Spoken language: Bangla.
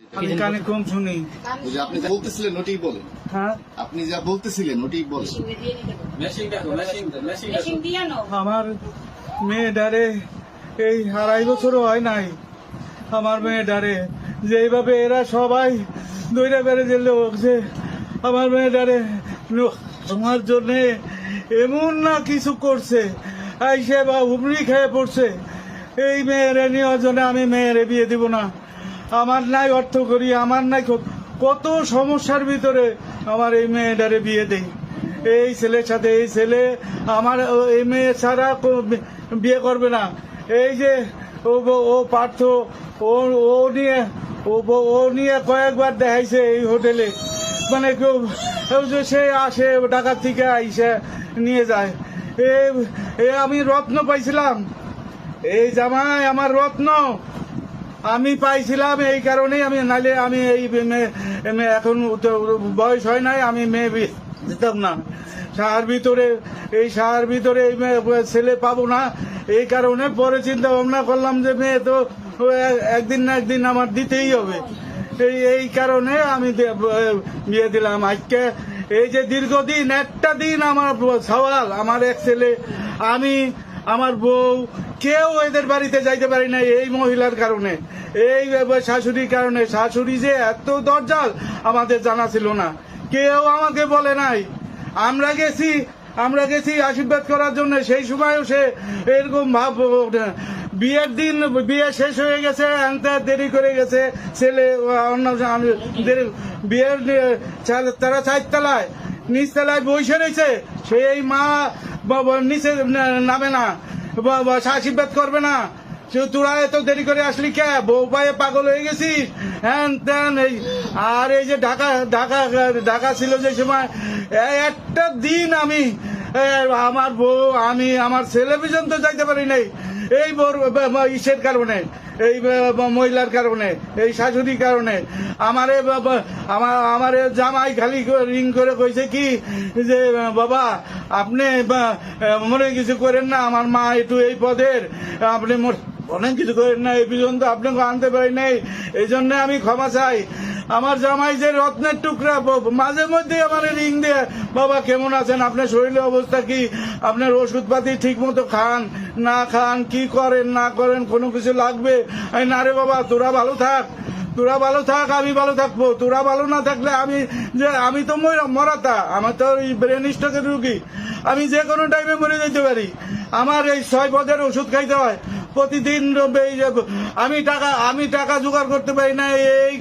আমি কানে কম শুনি। ওই যে আপনি যা বলতেছিলেন ওটাই বলেন। হ্যাঁ, আপনি যা বলতেছিলেন ওটাই বলেন। আমার মেয়েটারে এই 2.5 বছরও হয় নাই। আমার মেয়েটারে যেইভাবে এরা সবাই দইরা বেড়ে যে লোক যে আমার মেয়েটারে তোমার জন্য এমন না কিছু করছে, আইসে বা হুমড়ি খেয়ে পড়ছে। এই মেয়েরে নেওয়ার জন্য আমি মেয়েরে বিয়ে দিব না। আমার নাই অর্থ করি, আমার নাই কত সমস্যার ভিতরে আমার এই মেয়েটারে বিয়ে দেই। এই ছেলের সাথে এই ছেলে আমার এই মেয়ে ছাড়া বিয়ে করবে না। এই যে ও পার্থ ও নিয়ে কয়েকবার দেখাইছে এই হোটেলে, মানে কেউ যে সে আসে ঢাকা থেকে আইসে নিয়ে যায়। আমি রত্ন পাইছিলাম, এই জামাই আমার রত্ন আমি পাইছিলাম। এই কারণেই আমি নাইলে আমি এই এখন বয়স হয় নাই, আমি মেয়ে দিতাম না। এই শাহার ভিতরে এই ছেলে পাবো না। এই কারণে পরে চিন্তা ভাবনা করলাম যে মেয়ে তো একদিন না একদিন আমার দিতেই হবে। এই কারণে আমি বিয়ে দিলাম। আজকে এই যে দীর্ঘদিন একটা দিন আমার সওয়াল, আমার এক ছেলে, আমি, আমার বউ কেউ এদের বাড়িতে যাইতে পারি না এই মহিলার কারণে, এই শাশুড়ির কারণে। শাশুড়ি যে এত দরজাল আমাদের জানা ছিল না, কেউ আমাকে বলে নাই। আমরা গেছি আশীর্বাদ করার জন্য। সেই সময়ও সে এরকম ভাব, বিয়ের দিন বিয়ে শেষ হয়ে গেছে, দেরি করে গেছে ছেলে। বিয়ের তারা 4 তলায়, নিচতলায় বসে রয়েছে, সেই মা নিচে নামে না, আশীর্বাদ করবে না। তোরা এত দেরি করে আসলি কে? বউ পায়ে পাগল হয়ে গেছিস হ্যান ত্যান। আর এই যে ঢাকা ছিল যে সময়, একটা দিন আমি আমার বউ, আমি, আমার ছেলে পর্যন্ত যাইতে পারি নাই এই ইসের কারণে, এই মহিলার কারণে, এই শাশুড়ির কারণে। আমারে জামাই খালি রিং করে কইছে কি যে বাবা আপনি মনে কিছু করেন না, আমার মা একটু এই পদের, আপনি অনেক কিছু করেন না, এই পর্যন্ত আপনাকে আনতে পারি নাই, এই জন্য আমি ক্ষমা চাই। আমার জামাই যে রত্নের টুকরা, মাঝে মধ্যে আমার রিং দিয়ে বাবা কেমন আছেন, আপনার শরীরের অবস্থা কি, আপনার ওষুধপাতি ঠিক মতো খান না খান, কি করেন না করেন, কোনো কিছু লাগবে? না রে বাবা, তোরা ভালো থাক, আমি ভালো থাকবো। তোরা ভালো না থাকলে আমি তো মরাতা, আমার তো ব্রেন স্ট্রোকের রুগী, আমি যে কোনো টাইমে মরে যেতে পারি। আমার এই 6 পদের ওষুধ খাইতে হয় প্রতিদিন। আমি টাকা জোগাড় করতে পারি না। এই